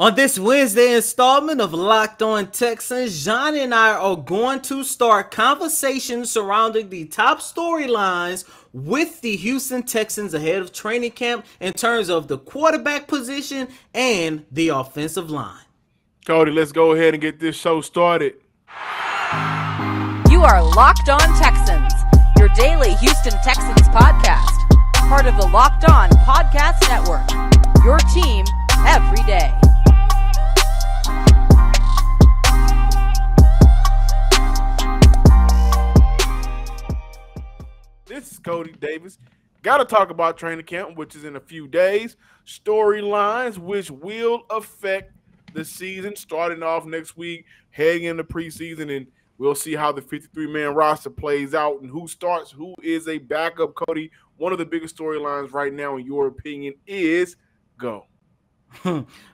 On this Wednesday installment of Locked On Texans, John and I are going to start conversations surrounding the top storylines with the Houston Texans ahead of training camp in terms of the quarterback position and the offensive line. Cody, let's go ahead and get this show started. You are Locked On Texans, your daily Houston Texans podcast, part of the Locked On Podcast Network, your team every day. This is Cody Davis. Got to talk about training camp, which is in a few days. Storylines, which will affect the season starting off next week, heading into preseason, and we'll see how the 53-man roster plays out and who starts, who is a backup. Cody, one of the biggest storylines right now, in your opinion, is go.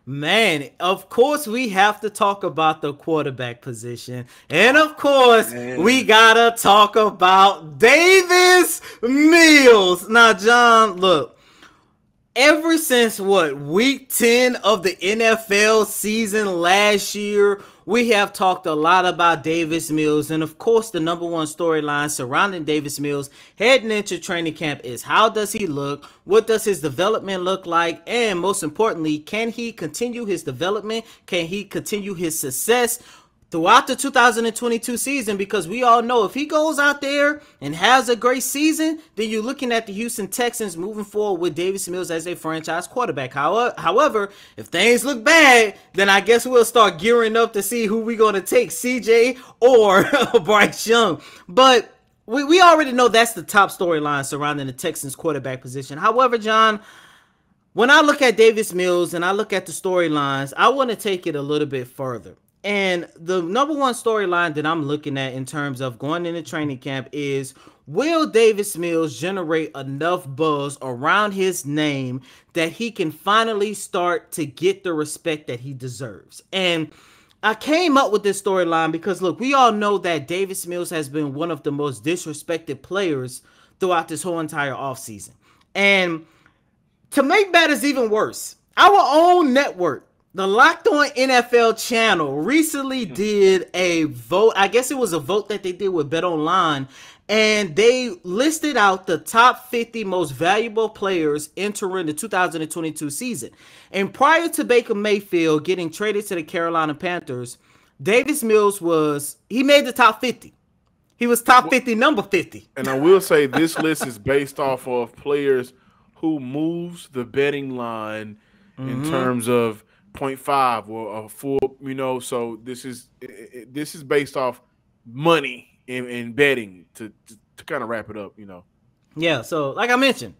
Man, of course we have to talk about the quarterback position. And of course, we gotta talk about Davis Mills. Now, John, look, ever since week 10 of the NFL season last year, we have talked a lot about Davis Mills. And of course, the number one storyline surrounding Davis Mills heading into training camp is how does he look? What does his development look like? And most importantly, can he continue his development? Can he continue his success throughout the 2022 season? Because we all know if he goes out there and has a great season, then you're looking at the Houston Texans moving forward with Davis Mills as a franchise quarterback. However, if things look bad, then I guess we'll start gearing up to see who we're going to take, CJ or Bryce Young. But we already know that's the top storyline surrounding the Texans quarterback position. However, John, when I look at Davis Mills and I look at the storylines, I want to take it a little bit further. And the number one storyline that I'm looking at in terms of going into training camp is, will Davis Mills generate enough buzz around his name that he can finally start to get the respect that he deserves? And I came up with this storyline because, look, we all know that Davis Mills has been one of the most disrespected players throughout this whole entire offseason. And to make matters even worse, our own network, the Locked On NFL channel, recently did a vote. I guess it was a vote that they did with BetOnline, and they listed out the top 50 most valuable players entering the 2022 season. And prior to Baker Mayfield getting traded to the Carolina Panthers, Davis Mills made the top 50. He was top 50, number 50. And I will say this list is based off of players who moves the betting line in terms of 0.5 or a full, so this is based off money and betting to kind of wrap it up, Yeah, so like I mentioned,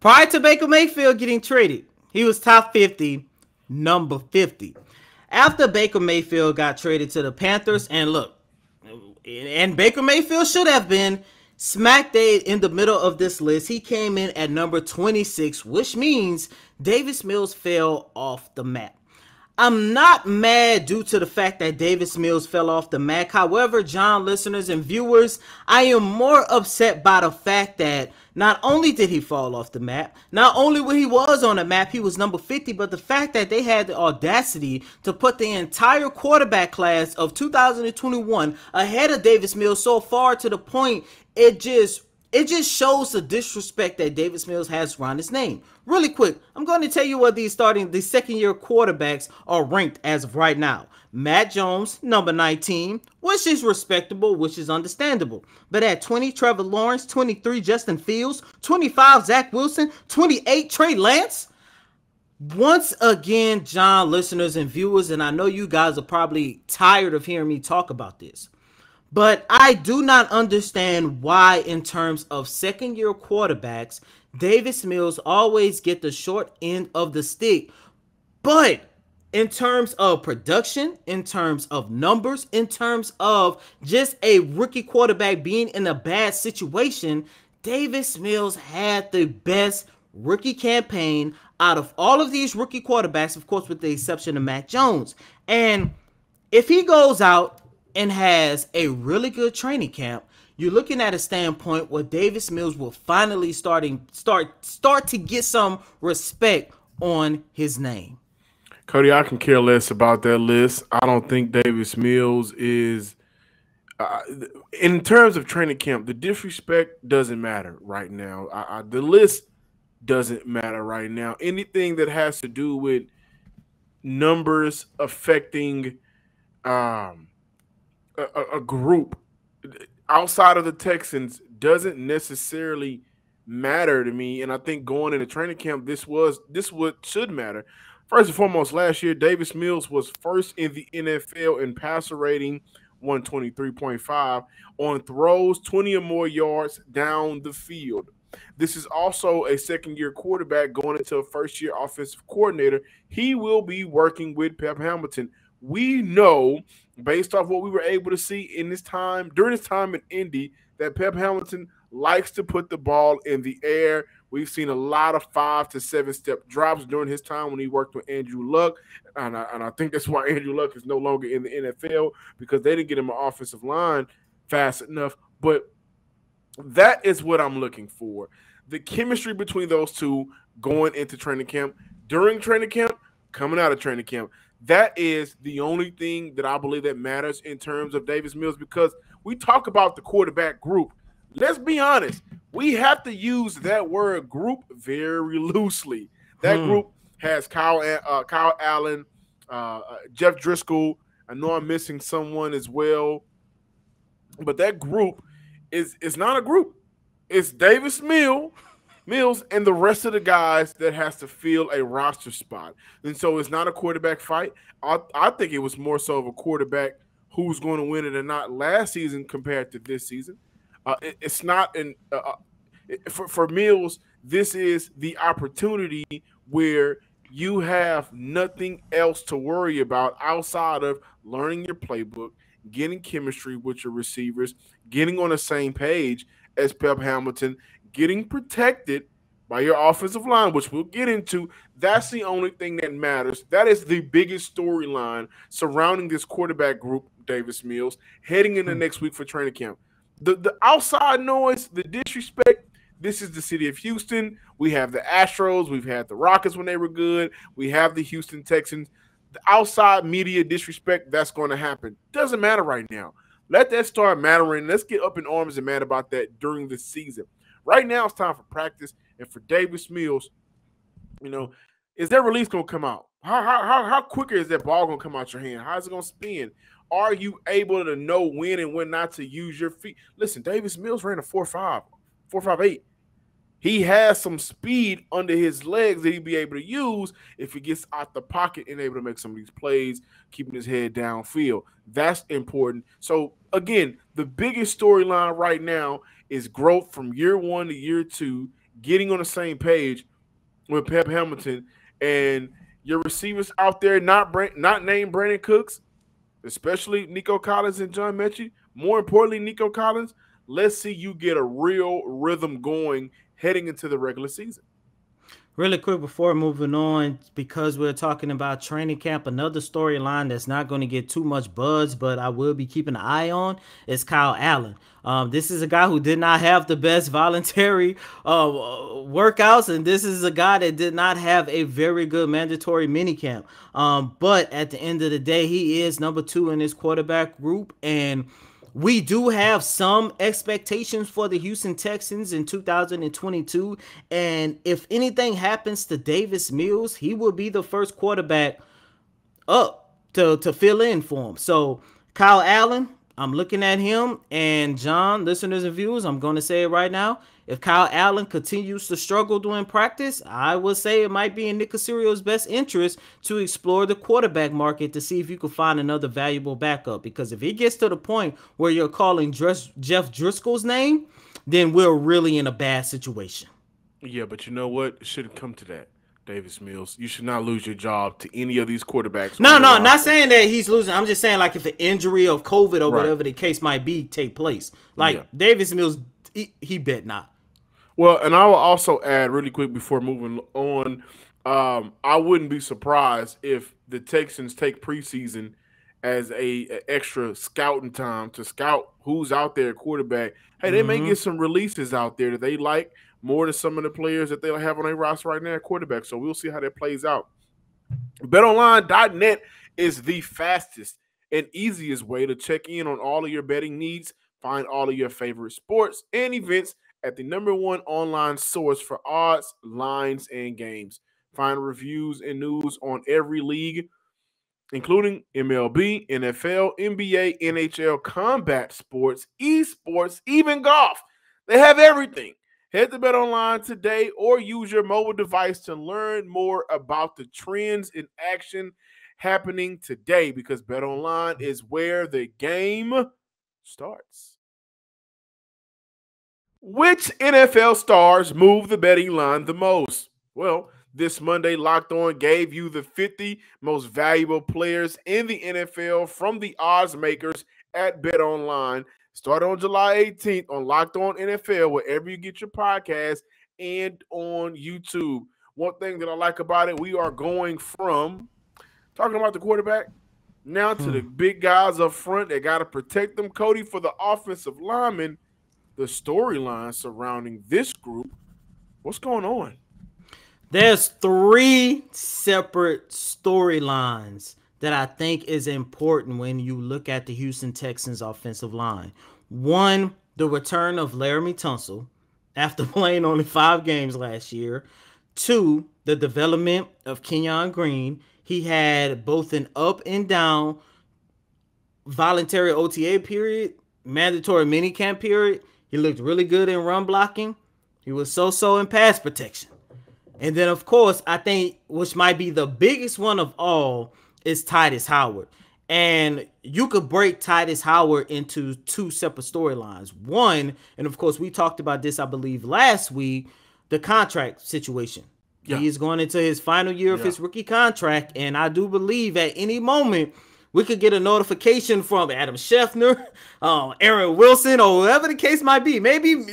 prior to Baker Mayfield getting traded, he was top 50, number 50. After Baker Mayfield got traded to the Panthers, and look, and Baker Mayfield should have been smack dab in the middle of this list. He came in at number 26, which means Davis Mills fell off the map. I'm not mad due to the fact that Davis Mills fell off the map. However, John, listeners and viewers, I am more upset by the fact that not only did he fall off the map, not only when he was on the map, he was number 50, but the fact that they had the audacity to put the entire quarterback class of 2021 ahead of Davis Mills so far to the point it just shows the disrespect that Davis Mills has around his name. Really quick, I'm going to tell you what the second-year quarterbacks are ranked as of right now. Matt Jones, number 19, which is respectable, which is understandable. But at 20, Trevor Lawrence, 23, Justin Fields, 25, Zach Wilson, 28, Trey Lance. Once again, John, listeners and viewers, and I know you guys are probably tired of hearing me talk about this, but I do not understand why, in terms of second-year quarterbacks, Davis Mills always get the short end of the stick. But in terms of production, in terms of numbers, in terms of just a rookie quarterback being in a bad situation, Davis Mills had the best rookie campaign out of all of these rookie quarterbacks, of course, with the exception of Matt Jones. And if he goes out and has a really good training camp, you're looking at a standpoint where Davis Mills will finally start to get some respect on his name. Cody, I can care less about that list. I don't think Davis Mills is uh, in terms of training camp. The disrespect doesn't matter right now. The list doesn't matter right now. Anything that has to do with numbers affecting um, a group outside of the Texans doesn't necessarily matter to me. And I think going into training camp, this what should matter. First and foremost, last year Davis Mills was first in the NFL in passer rating, 123.5 on throws 20 or more yards down the field. This is also a second-year quarterback going into a first-year offensive coordinator. He will be working with Pep Hamilton. We know, based off what we were able to see in this time, during his time in Indy, that Pep Hamilton likes to put the ball in the air. We've seen a lot of 5 to 7 step drops during his time when he worked with Andrew Luck. And I think that's why Andrew Luck is no longer in the NFL, because they didn't get him an offensive line fast enough. But that is what I'm looking for. The chemistry between those two going into training camp, during training camp, coming out of training camp. That is the only thing that I believe that matters in terms of Davis Mills, because we talk about the quarterback group. Let's be honest. We have to use that word group very loosely. That group has Kyle Allen, Jeff Driscoll. I know I'm missing someone as well. But that group is not a group. It's Davis Mills and the rest of the guys that has to fill a roster spot. And so it's not a quarterback fight. I think it was more so of a quarterback who's going to win it or not last season compared to this season. It's not for Mills, this is the opportunity where you have nothing else to worry about outside of learning your playbook, getting chemistry with your receivers, getting on the same page as Pep Hamilton, getting protected by your offensive line, which we'll get into. That's the only thing that matters. That is the biggest storyline surrounding this quarterback group, Davis Mills, heading into next week for training camp. The outside noise, the disrespect, this is the city of Houston. We have the Astros. We've had the Rockets when they were good. We have the Houston Texans. The outside media disrespect, that's going to happen. Doesn't matter right now. Let that start mattering. Let's get up in arms and mad about that during the season. Right now, it's time for practice. And for Davis Mills, is their release going to come out? How quicker is that ball going to come out your hand? How is it going to spin? Are you able to know when and when not to use your feet? Listen, Davis Mills ran a 4.58. He has some speed under his legs that he'd be able to use if he gets out the pocket and able to make some of these plays, keeping his head downfield. That's important. So, again, the biggest storyline right now is growth from year 1 to year 2, getting on the same page with Pep Hamilton, and your receivers out there not named Brandon Cooks, especially Nico Collins and John Mechie. More importantly, Nico Collins, let's see you get a real rhythm going heading into the regular season. Really quick before moving on, because we're talking about training camp, another storyline that's not going to get too much buzz, but I will be keeping an eye on, is Kyle Allen. This is a guy who did not have the best voluntary workouts, and this is a guy that did not have a very good mandatory minicamp. But at the end of the day, he is number 2 in his quarterback group, and we do have some expectations for the Houston Texans in 2022, and if anything happens to Davis Mills, he will be the first quarterback up to fill in for him. So Kyle Allen, I'm looking at him, and John, listeners and viewers, I'm going to say it right now. If Kyle Allen continues to struggle during practice, I would say it might be in Nick Caserio's best interest to explore the quarterback market to see if you can find another valuable backup. Because if he gets to the point where you're calling Jeff Driscoll's name, then we're really in a bad situation. Yeah, but you know what? It shouldn't come to that, Davis Mills. You should not lose your job to any of these quarterbacks. No, not saying that he's losing. I'm just saying, like, if an injury of COVID or whatever the case might be take place. Like, Davis Mills, he bet not. Well, and I will also add really quick before moving on, I wouldn't be surprised if the Texans take preseason as a extra scouting time to scout who's out there at quarterback. Hey, they may get some releases out there that they like more than some of the players that they'll have on their roster right now at quarterback. So we'll see how that plays out. BetOnline.net is the fastest and easiest way to check in on all of your betting needs. Find all of your favorite sports and events at the #1 online source for odds, lines, and games. Find reviews and news on every league, including MLB, NFL, NBA, NHL, combat sports, esports, even golf. They have everything. Head to BetOnline today or use your mobile device to learn more about the trends in action happening today, because BetOnline is where the game starts. Which NFL stars move the betting line the most? Well, this Monday, Locked On gave you the 50 most valuable players in the NFL from the odds makers at BetOnline. Start on July 18th on Locked On NFL, wherever you get your podcast, and on YouTube. One thing that I like about it, we are going from talking about the quarterback now to the big guys up front that got to protect them. Cody, for the offensive linemen, the storyline surrounding this group, what's going on? There's 3 separate storylines that I think is important when you look at the Houston Texans offensive line. 1, the return of Laramie Tunsil after playing only 5 games last year. 2, the development of Kenyon Green. He had both an up and down voluntary OTA period, mandatory minicamp period. He looked really good in run blocking. He was so-so in pass protection. And then, of course, I think, which might be the biggest one of all, is Tytus Howard. And you could break Titus Howard into 2 separate storylines. One, and of course, we talked about this, I believe, last week, the contract situation. Yeah. He is going into his final year of his rookie contract, and I do believe at any moment we could get a notification from Adam Schefter, Aaron Wilson, or whoever the case might be, maybe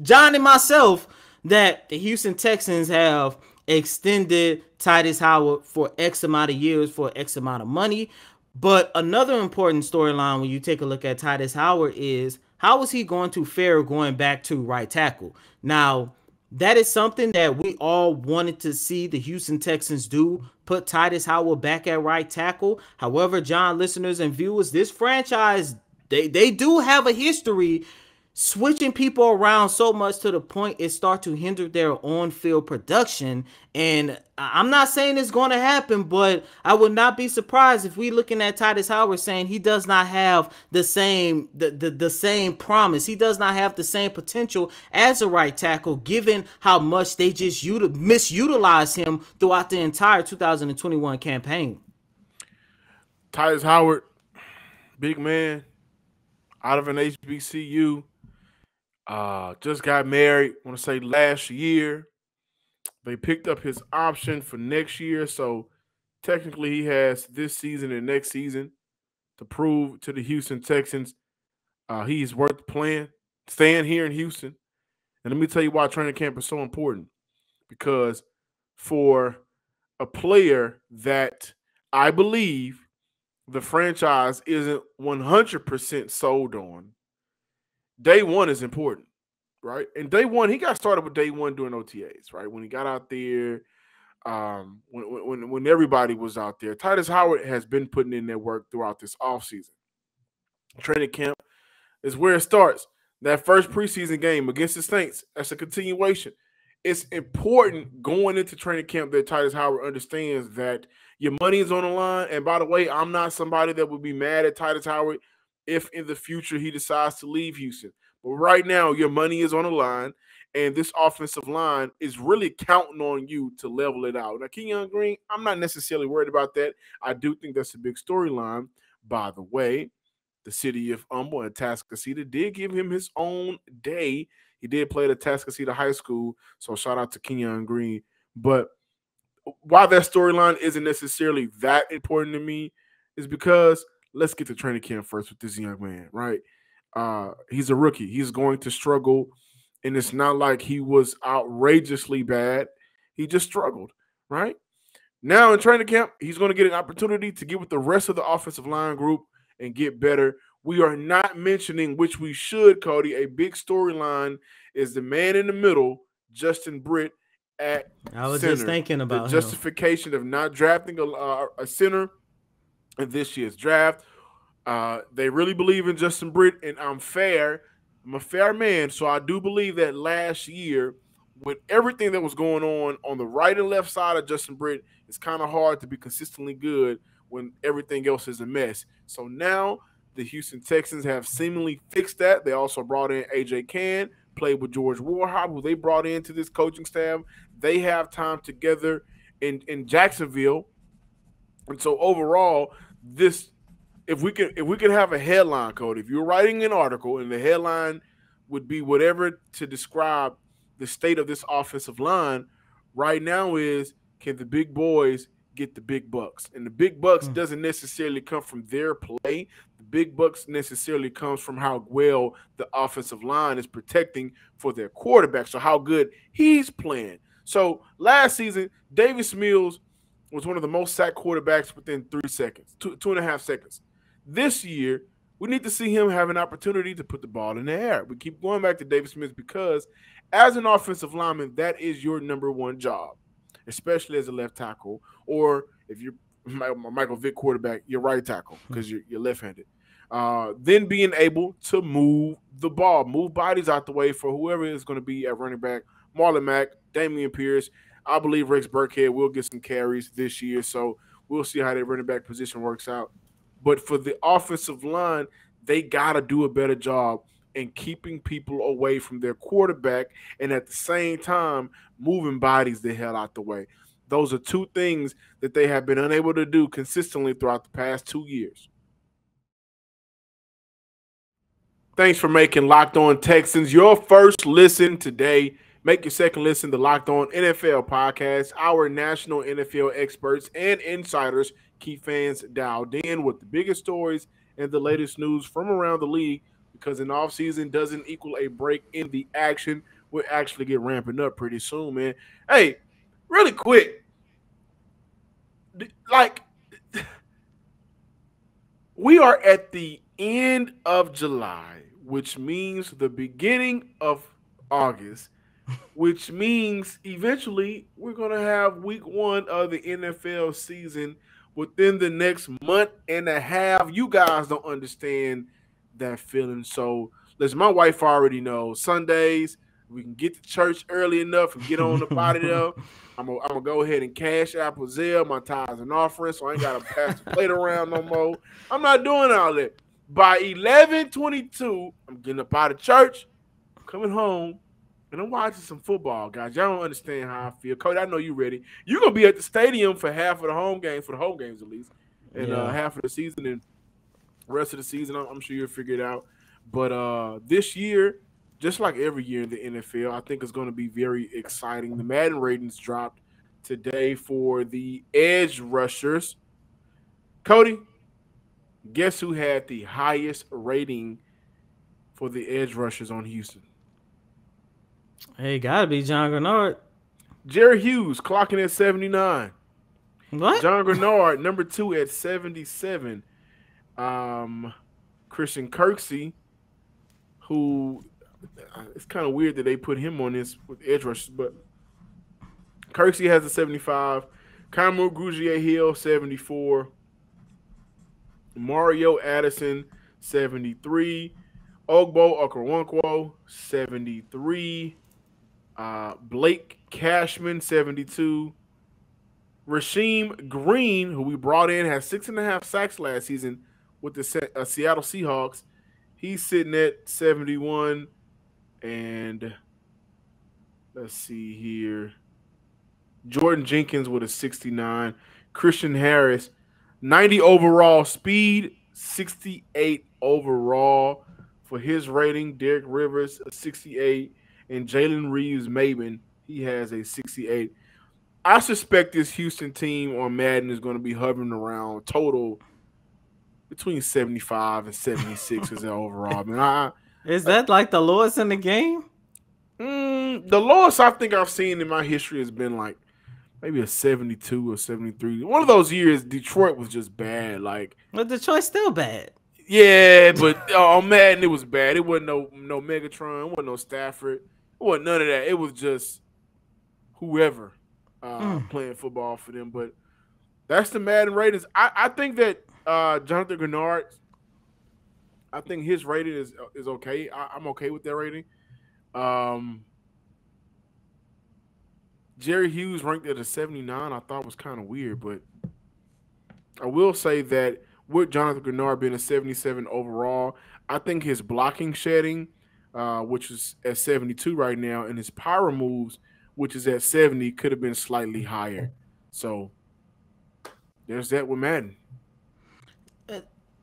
John and myself, that the Houston Texans have extended Tytus Howard for X amount of years for X amount of money. But another important storyline when you take a look at Tytus Howard is, how is he going to fare going back to right tackle? Now, that is something that we all wanted to see the Houston Texans do, put Tytus Howard back at right tackle. However, John, listeners and viewers, this franchise, they do have a history switching people around so much to the point it starts to hinder their on-field production. And I'm not saying it's going to happen, but I would not be surprised if we looking at Tytus Howard saying he does not have the same the same promise. He does not have the same potential as a right tackle, given how much they just misutilized him throughout the entire 2021 campaign. Tytus Howard, big man, out of an HBCU. Just got married, I want to say last year. They picked up his option for next year, so technically he has this season and next season to prove to the Houston Texans he's worth playing, staying here in Houston. And let me tell you why training camp is so important. Because for a player that I believe the franchise isn't 100% sold on, day one is important, right? And day one, he got started with day one doing OTAs, right? When he got out there, when everybody was out there. Tytus Howard has been putting in their work throughout this offseason. Training camp is where it starts. That first preseason game against the Saints, that's a continuation. It's important going into training camp that Tytus Howard understands that your money is on the line. And by the way, I'm not somebody that would be mad at Tytus Howard if in the future he decides to leave Houston. But right now, your money is on the line, and this offensive line is really counting on you to level it out. Now, Kenyon Green, I'm not necessarily worried about that. I do think that's a big storyline. By the way, the city of Humble and Atascocita did give him his own day. He did play at Atascocita High School, so shout out to Kenyon Green. But why that storyline isn't necessarily that important to me is because let's get to training camp first with this young man, right? He's a rookie. He's going to struggle, and it's not like he was outrageously bad. He just struggled, right? Now in training camp, he's going to get an opportunity to get with the rest of the offensive line group and get better. We are not mentioning, which we should, Cody, a big storyline is the man in the middle, Justin Britt, at I was center. just thinking about the justification of not drafting a center in this year's draft. They really believe in Justin Britt, and I'm a fair man, so I do believe that last year, with everything that was going on the right and left side of Justin Britt, it's kind of hard to be consistently good when everything else is a mess. So now the Houston Texans have seemingly fixed that. They also brought in A.J. Cann, played with George Warhop, who they brought into this coaching staff. They have time together in Jacksonville. And so overall, this if we could have a headline, Cody, if you're writing an article and the headline would be whatever to describe the state of this offensive line right now is, can the big boys get the big bucks? And the big bucks doesn't necessarily come from their play. The big bucks necessarily comes from how well the offensive line is protecting for their quarterback, so how good he's playing. So last season, Davis Mills was one of the most sacked quarterbacks within 3 seconds, 2.5 seconds. This year, we need to see him have an opportunity to put the ball in the air. We keep going back to Davis Mills because as an offensive lineman, that is your number one job, especially as a left tackle, or if you're Michael Vick quarterback, you're right tackle because you're left-handed. Then being able to move the ball, move bodies out the way for whoever is going to be at running back, Marlon Mack, Damian Pierce. I believe Rex Burkhead will get some carries this year, so we'll see how that running back position works out. But for the offensive line, they got to do a better job in keeping people away from their quarterback and at the same time moving bodies the hell out the way. Those are two things that they have been unable to do consistently throughout the past 2 years. Thanks for making Locked On Texans your first listen today. Make your second listen to Locked On NFL podcast. Our national NFL experts and insiders keep fans dialed in with the biggest stories and the latest news from around the league, because an offseason doesn't equal a break in the action. We'll actually get ramping up pretty soon, man. Hey, really quick, we are at the end of July, which means the beginning of August, which means eventually we're going to have week 1 of the NFL season within the next month and a half. You guys don't understand that feeling. So, listen, my wife already knows Sundays, we can get to church early enough and get on the body there. I'm gonna go ahead and cash Apple Zelle, my tithes and offerings, so I ain't got to pass the plate around no more. I'm not doing all that. By 11:22, I'm getting up out of church, coming home, and I'm watching some football, guys. Y'all don't understand how I feel. Cody, I know you ready. You're going to be at the stadium for half of the home games, for the home games at least, and half of the season, and the rest of the season, I'm sure you'll figure it out. But this year, just like every year in the NFL, I think it's going to be very exciting. The Madden ratings dropped today for the edge rushers. Cody, guess who had the highest rating for the edge rushers on Houston? Hey, gotta be John Grenard. Jerry Hughes clocking at 79. What? John Grenard, number 2 at 77. Christian Kirksey, who it's kind of weird that they put him on this with edge rushers, but Kirksey has a 75. Kamu Grugier-Hill, 74. Mario Addison, 73. Ogbo Okoronkwo, 73. Blake Cashman, 72. Rasheem Green, who we brought in, has 6.5 sacks last season with the Seattle Seahawks. He's sitting at 71. And let's see here. Jordan Jenkins with a 69. Christian Harris, 90 overall speed, 68 overall for his rating. Derek Rivers, a 68. And Jalen Reeves-Maybin, he has a 68. I suspect this Houston team on Madden is going to be hovering around total between 75 and 76 as an overall. Man, is that like the lowest in the game? The lowest I think I've seen in my history has been like maybe a 72 or 73. One of those years, Detroit was just bad. But Detroit's still bad. Yeah, but on Madden, it was bad. It wasn't no Megatron. It wasn't no Stafford. It wasn't none of that. It was just whoever playing football for them. But that's the Madden ratings. I think that Jonathan Grenard, I think his rating is okay. I'm okay with that rating. Jerry Hughes ranked at a 79. I thought was kind of weird, but I will say that with Jonathan Grenard being a 77 overall, I think his blocking shedding, which is at 72 right now, and his power moves, which is at 70, could have been slightly higher. So there's that with Madden.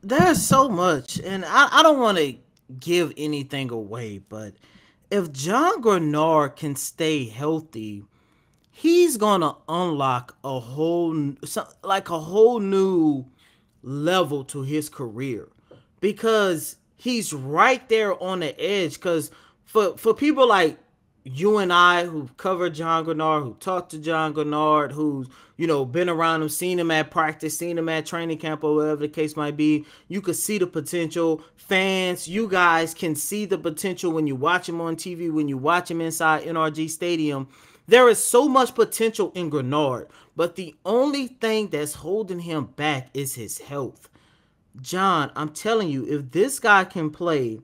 There's so much, and I don't want to give anything away, but if John Grenard can stay healthy, he's gonna unlock a whole new level to his career, because he's right there on the edge. Because for people like you and I who covered John Grenard, who talked to John Grenard, who's been around him, seen him at practice, seen him at training camp, or whatever the case might be, you could see the potential. Fans, you guys can see the potential when you watch him on TV, when you watch him inside NRG Stadium. There is so much potential in Grenard, but the only thing that's holding him back is his health. John, I'm telling you, if this guy can play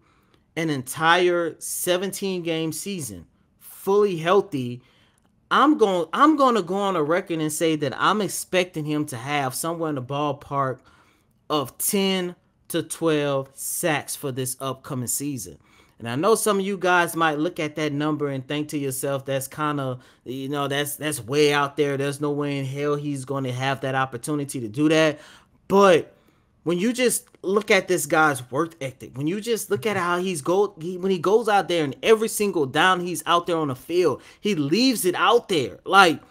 an entire 17-game season fully healthy, I'm going to go on a record and say that I'm expecting him to have somewhere in the ballpark of 10 to 12 sacks for this upcoming season. And I know some of you guys might look at that number and think to yourself, that's kind of, that's way out there. There's no way in hell he's going to have that opportunity to do that. But when you just look at this guy's work ethic, when you just look at how when he goes out there and every single down he's out there on the field, he leaves it out there. Like,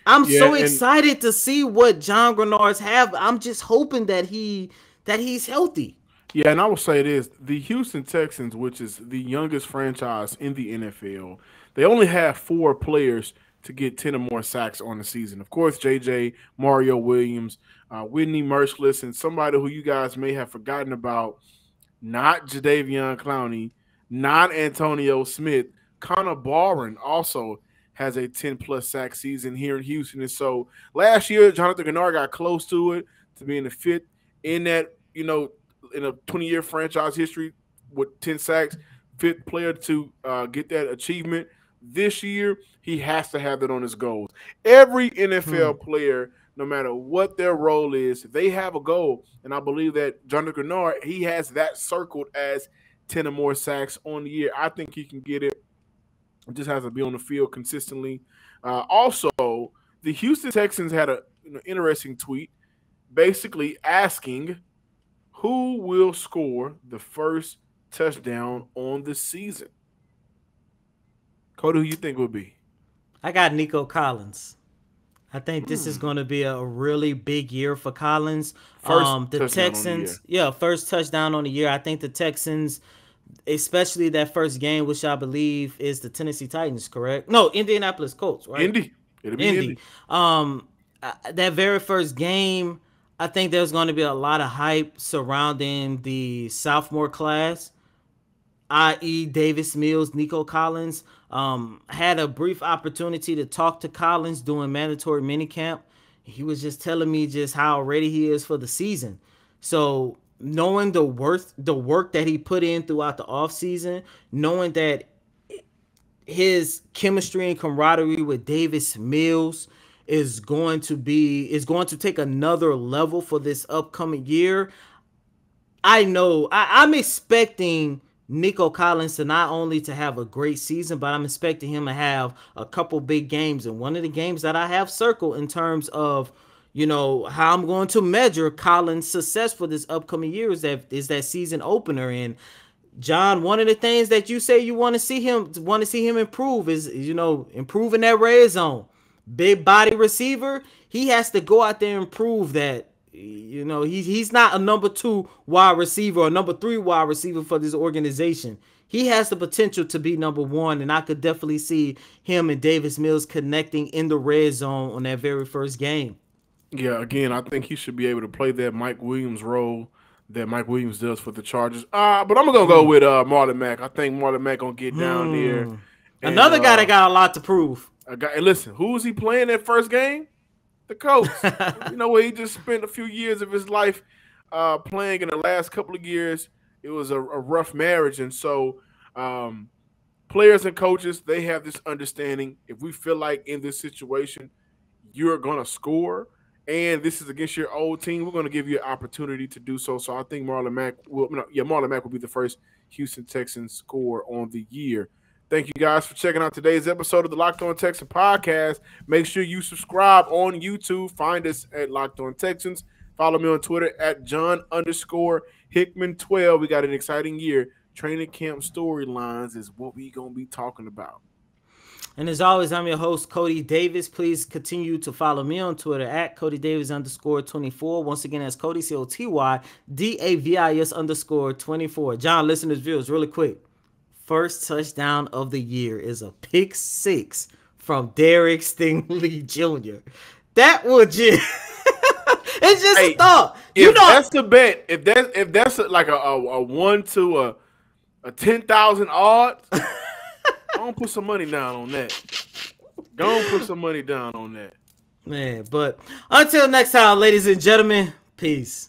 I'm so excited to see what John Grenard's have. I'm just hoping that he's healthy. Yeah, and I will say this. The Houston Texans, which is the youngest franchise in the NFL, they only have 4 players to get 10 or more sacks on the season. Of course, JJ, Mario Williams, Whitney Merciless, and somebody who you guys may have forgotten about, not Jadeveon Clowney, not Antonio Smith. Connor Barron also has a 10-plus sack season here in Houston. And so last year, Jonathan Grenard got close to it, to being the 5th in that, in a 20-year franchise history with 10 sacks, 5th player to get that achievement. This year, he has to have that on his goals. Every NFL player, no matter what their role is, they have a goal. And I believe that Jonathan Grenard, he has that circled as 10 or more sacks on the year. I think he can get it. It just has to be on the field consistently. Also, the Houston Texans had an interesting tweet basically asking who will score the first touchdown on the season. Cody, who you think would be? I got Nico Collins. I think this is going to be a really big year for Collins. The Texans, first touchdown on the year. I think the Texans, especially that first game, which I believe is the Tennessee Titans, correct? No, Indianapolis Colts, right? It'll be Indy. That very first game, I think there's going to be a lot of hype surrounding the sophomore class, i.e. Davis Mills, Nico Collins. Had a brief opportunity to talk to Collins doing mandatory minicamp. He was just telling me just how ready he is for the season. So knowing the work that he put in throughout the offseason, knowing that his chemistry and camaraderie with Davis Mills is going to take another level for this upcoming year. I know I'm expecting Nico Collins to not only to have a great season, but I'm expecting him to have a couple big games. And one of the games that I have circled in terms of, how I'm going to measure Collins' success for this upcoming year is that season opener. And John, one of the things that you say you want to see him improve is, improving that red zone. Big body receiver. He has to go out there and prove that, he's not a number 2 wide receiver or number 3 wide receiver for this organization. He has the potential to be number 1, and I could definitely see him and Davis Mills connecting in the red zone on that very first game. Yeah, again, I think he should be able to play that Mike Williams role that Mike Williams does for the Chargers. But I'm going to go with Marlon Mack. I think Marlon Mack going to get down there. Another guy that got a lot to prove. A guy, and listen, who was he playing that first game? The Colts. You know what? He just spent a few years of his life playing. In the last couple of years, it was a rough marriage, and so players and coaches, they have this understanding. If we feel like in this situation you're going to score, and this is against your old team, we're going to give you an opportunity to do so. So I think Marlon Mack will be the first Houston Texans scorer on the year. Thank you guys for checking out today's episode of the Locked On Texans podcast. Make sure you subscribe on YouTube. Find us at Locked On Texans. Follow me on Twitter at John_Hickman12. We got an exciting year. Training camp storylines is what we going to be talking about. And as always, I'm your host, Cody Davis. Please continue to follow me on Twitter at CodyDavis_24. Once again, that's Cody, COTYDAVIS_24. John, listeners, viewers, really quick. First touchdown of the year is a pick 6 from Derek Stingley Jr. That would just it's just a thought. That's the bet. If that's like a 1 to a 10,000 odds, go and put some money down on that. Go and put some money down on that. Man, but until next time, ladies and gentlemen, peace.